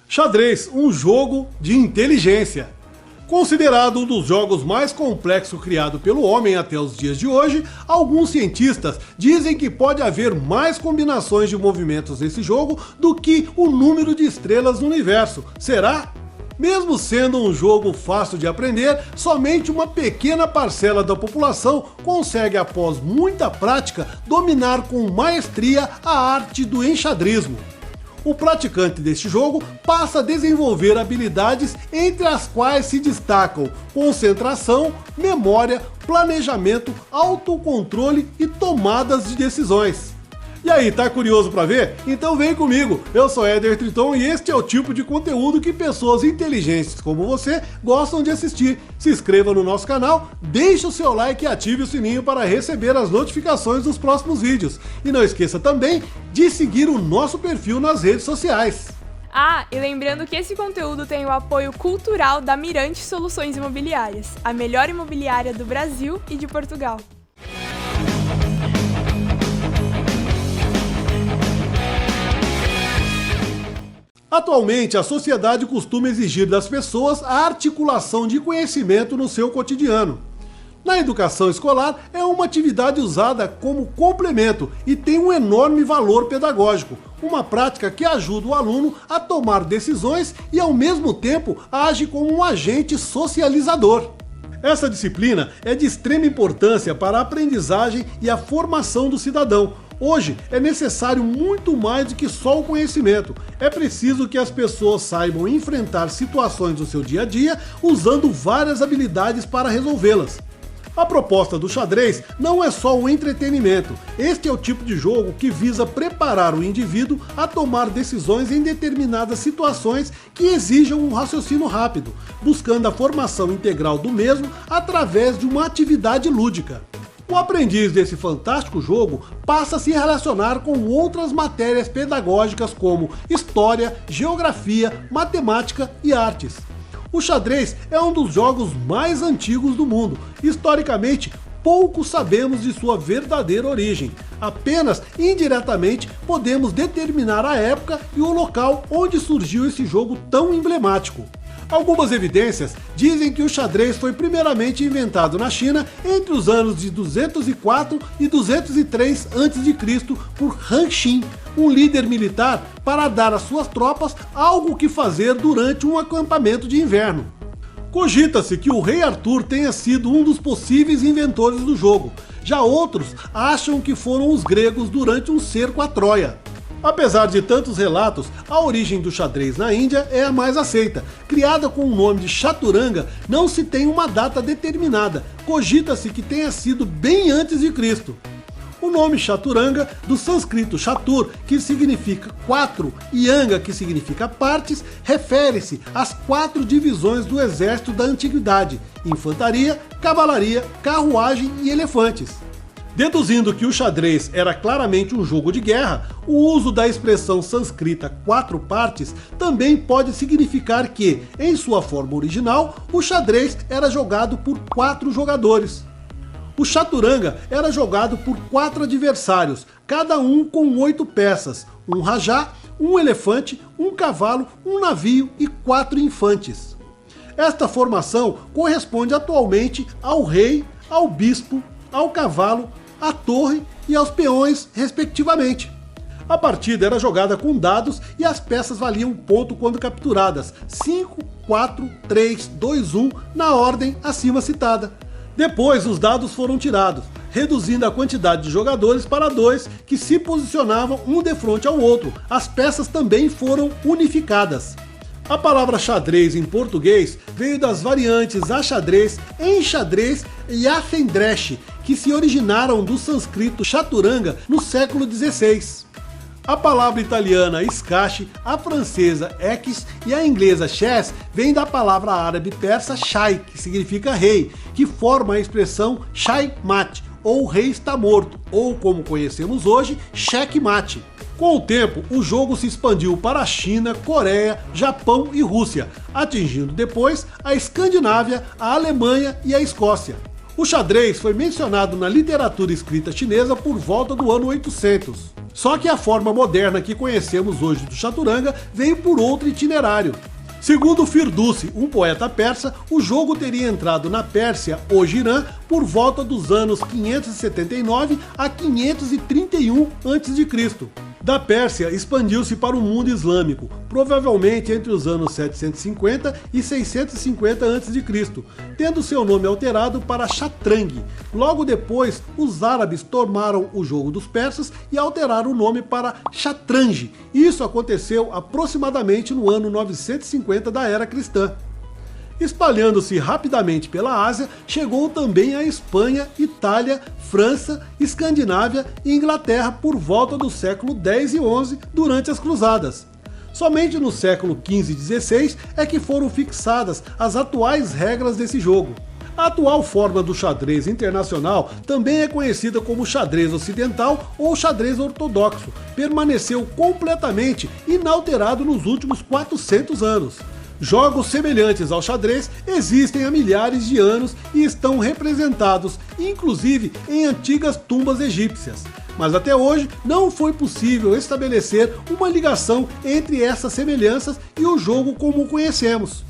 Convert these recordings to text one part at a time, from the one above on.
Xadrez, um jogo de inteligência. Considerado um dos jogos mais complexos criado pelo homem até os dias de hoje, alguns cientistas dizem que pode haver mais combinações de movimentos nesse jogo do que o número de estrelas no universo. Será? Mesmo sendo um jogo fácil de aprender, somente uma pequena parcela da população consegue, após muita prática, dominar com maestria a arte do enxadrismo. O praticante deste jogo passa a desenvolver habilidades entre as quais se destacam concentração, memória, planejamento, autocontrole e tomadas de decisões. E aí, tá curioso para ver? Então vem comigo, eu sou Éder Triton e este é o tipo de conteúdo que pessoas inteligentes como você gostam de assistir. Se inscreva no nosso canal, deixe o seu like e ative o sininho para receber as notificações dos próximos vídeos. E não esqueça também de seguir o nosso perfil nas redes sociais. Ah, e lembrando que esse conteúdo tem o apoio cultural da Mirante Soluções Imobiliárias, a melhor imobiliária do Brasil e de Portugal. Atualmente, a sociedade costuma exigir das pessoas a articulação de conhecimento no seu cotidiano. Na educação escolar, é uma atividade usada como complemento e tem um enorme valor pedagógico, uma prática que ajuda o aluno a tomar decisões e, ao mesmo tempo, age como um agente socializador. Essa disciplina é de extrema importância para a aprendizagem e a formação do cidadão. Hoje é necessário muito mais do que só o conhecimento. É preciso que as pessoas saibam enfrentar situações do seu dia a dia usando várias habilidades para resolvê-las. A proposta do xadrez não é só o entretenimento. Este é o tipo de jogo que visa preparar o indivíduo a tomar decisões em determinadas situações que exijam um raciocínio rápido, buscando a formação integral do mesmo através de uma atividade lúdica. O aprendiz desse fantástico jogo passa a se relacionar com outras matérias pedagógicas como história, geografia, matemática e artes. O xadrez é um dos jogos mais antigos do mundo. Historicamente, pouco sabemos de sua verdadeira origem. Apenas indiretamente podemos determinar a época e o local onde surgiu esse jogo tão emblemático. Algumas evidências dizem que o xadrez foi primeiramente inventado na China entre os anos de 204 e 203 a.C. por Han Xin, um líder militar, para dar às suas tropas algo que fazer durante um acampamento de inverno. Cogita-se que o rei Arthur tenha sido um dos possíveis inventores do jogo, já outros acham que foram os gregos durante um cerco a Troia. Apesar de tantos relatos, a origem do xadrez na Índia é a mais aceita. Criada com o nome de chaturanga, não se tem uma data determinada, cogita-se que tenha sido bem antes de Cristo. O nome chaturanga, do sânscrito chatur, que significa quatro, e anga, que significa partes, refere-se às 4 divisões do exército da antiguidade: infantaria, cavalaria, carruagem e elefantes. Deduzindo que o xadrez era claramente um jogo de guerra, o uso da expressão sânscrita 4 partes também pode significar que, em sua forma original, o xadrez era jogado por 4 jogadores. O chaturanga era jogado por 4 adversários, cada um com 8 peças, um rajá, um elefante, um cavalo, um navio e 4 infantes. Esta formação corresponde atualmente ao rei, ao bispo, ao cavalo, à torre e aos peões, respectivamente. A partida era jogada com dados e as peças valiam ponto quando capturadas: 5, 4, 3, 2, 1, na ordem acima citada. Depois os dados foram tirados, reduzindo a quantidade de jogadores para 2, que se posicionavam um de frente ao outro. As peças também foram unificadas. A palavra xadrez em português veio das variantes axadrez, enxadrez e afendreche, que se originaram do sânscrito chaturanga no século XVI. A palavra italiana scache, a francesa equis e a inglesa chess vem da palavra árabe persa shai, que significa rei, que forma a expressão shai mate, ou o rei está morto, ou como conhecemos hoje, checkmate. Com o tempo, o jogo se expandiu para a China, Coreia, Japão e Rússia, atingindo depois a Escandinávia, a Alemanha e a Escócia. O xadrez foi mencionado na literatura escrita chinesa por volta do ano 800. Só que a forma moderna que conhecemos hoje do chaturanga veio por outro itinerário. Segundo Firdusi, um poeta persa, o jogo teria entrado na Pérsia, hoje Irã, por volta dos anos 579 a 531 a.C. Da Pérsia, expandiu-se para o mundo islâmico, provavelmente entre os anos 750 e 650 a.C., tendo seu nome alterado para Shatrang. Logo depois, os árabes tomaram o jogo dos persas e alteraram o nome para Shatranj. Isso aconteceu aproximadamente no ano 950 da era cristã. Espalhando-se rapidamente pela Ásia, chegou também à Espanha, Itália, França, Escandinávia e Inglaterra por volta do século X e XI durante as Cruzadas. Somente no século XV e XVI é que foram fixadas as atuais regras desse jogo. A atual forma do xadrez internacional também é conhecida como xadrez ocidental ou xadrez ortodoxo, permaneceu completamente inalterado nos últimos 400 anos. Jogos semelhantes ao xadrez existem há milhares de anos e estão representados, inclusive, em antigas tumbas egípcias. Mas até hoje não foi possível estabelecer uma ligação entre essas semelhanças e o jogo como o conhecemos.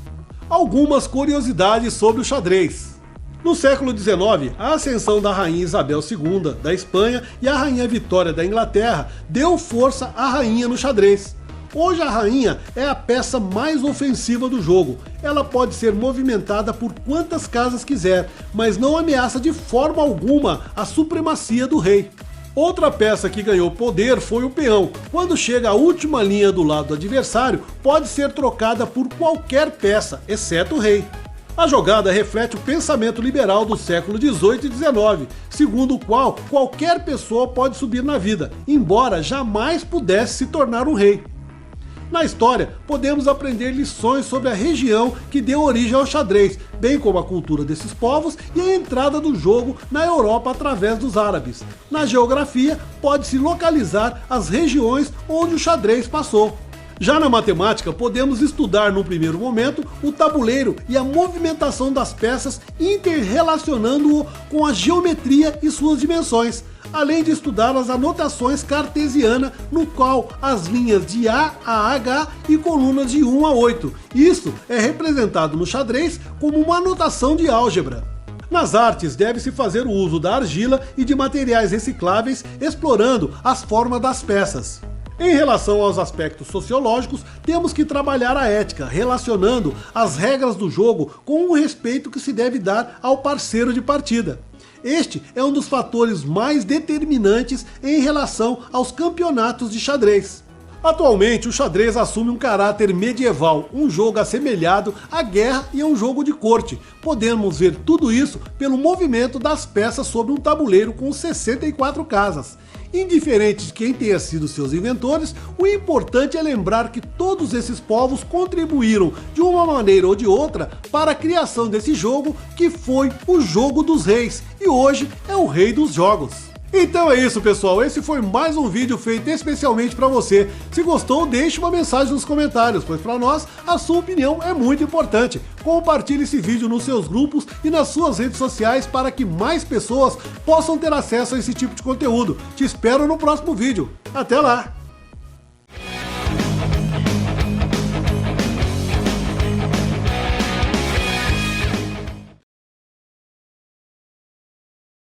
Algumas curiosidades sobre o xadrez. No século XIX, a ascensão da rainha Isabel II da Espanha e a rainha Vitória da Inglaterra deu força à rainha no xadrez. Hoje a rainha é a peça mais ofensiva do jogo. Ela pode ser movimentada por quantas casas quiser, mas não ameaça de forma alguma a supremacia do rei. Outra peça que ganhou poder foi o peão. Quando chega à última linha do lado do adversário, pode ser trocada por qualquer peça, exceto o rei. A jogada reflete o pensamento liberal do século XVIII e XIX, segundo o qual qualquer pessoa pode subir na vida, embora jamais pudesse se tornar um rei. Na história, podemos aprender lições sobre a região que deu origem ao xadrez, bem como a cultura desses povos e a entrada do jogo na Europa através dos árabes. Na geografia, pode-se localizar as regiões onde o xadrez passou. Já na matemática, podemos estudar no primeiro momento o tabuleiro e a movimentação das peças, interrelacionando-o com a geometria e suas dimensões, além de estudar as anotações cartesianas, no qual as linhas de A a H e colunas de 1 a 8. Isso é representado no xadrez como uma anotação de álgebra. Nas artes, deve-se fazer o uso da argila e de materiais recicláveis, explorando as formas das peças. Em relação aos aspectos sociológicos, temos que trabalhar a ética, relacionando as regras do jogo com o respeito que se deve dar ao parceiro de partida. Este é um dos fatores mais determinantes em relação aos campeonatos de xadrez. Atualmente, o xadrez assume um caráter medieval, um jogo assemelhado à guerra e a um jogo de corte. Podemos ver tudo isso pelo movimento das peças sobre um tabuleiro com 64 casas. Indiferente de quem tenha sido seus inventores, o importante é lembrar que todos esses povos contribuíram de uma maneira ou de outra para a criação desse jogo, que foi o jogo dos reis, e hoje é o rei dos jogos. Então é isso, pessoal, esse foi mais um vídeo feito especialmente para você. Se gostou, deixe uma mensagem nos comentários, pois para nós a sua opinião é muito importante. Compartilhe esse vídeo nos seus grupos e nas suas redes sociais para que mais pessoas possam ter acesso a esse tipo de conteúdo. Te espero no próximo vídeo. Até lá!